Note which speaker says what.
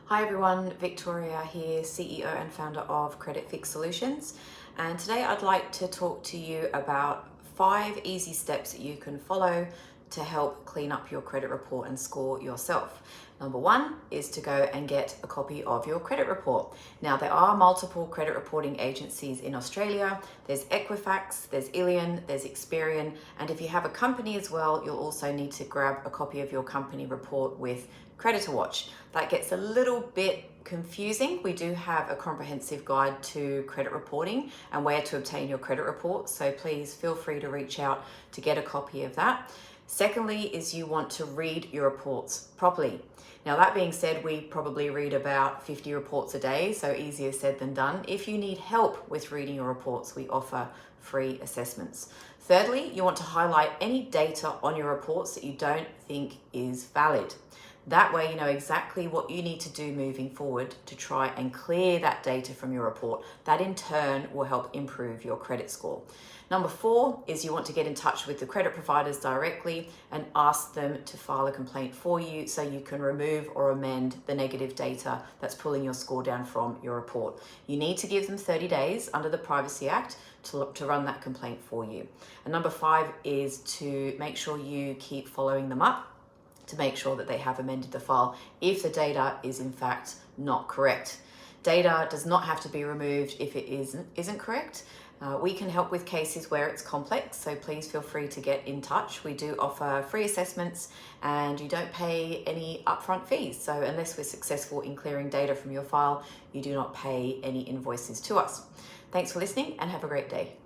Speaker 1: Hi everyone, Victoria here, CEO and founder of CreditFix Solutions. And today I'd like to talk to you about 5 easy steps that you can follow to help clean up your credit report and score yourself. Number 1 is to go and get a copy of your credit report. Now, there are multiple credit reporting agencies in Australia. There's Equifax, there's Illion, there's Experian, and if you have a company as well, you'll also need to grab a copy of your company report with CreditorWatch. That gets a little bit confusing. We do have a comprehensive guide to credit reporting and where to obtain your credit report, so please feel free to reach out to get a copy of that. Secondly is you want to read your reports properly. Now, that being said, we probably read about 50 reports a day, so easier said than done. If you need help with reading your reports, we offer free assessments. Thirdly, you want to highlight any data on your reports that you don't think is valid. That way you know exactly what you need to do moving forward to try and clear that data from your report. That in turn will help improve your credit score. Number 4 is you want to get in touch with the credit providers directly and ask them to file a complaint for you so you can remove or amend the negative data that's pulling your score down from your report. You need to give them 30 days under the Privacy Act to run that complaint for you. And number 5 is to make sure you keep following them up to make sure that they have amended the file if the data is in fact not correct. Data does not have to be removed if it isn't correct. We can help with cases where it's complex, so please feel free to get in touch. We do offer free assessments and you don't pay any upfront fees. So unless we're successful in clearing data from your file, you do not pay any invoices to us. Thanks for listening and have a great day.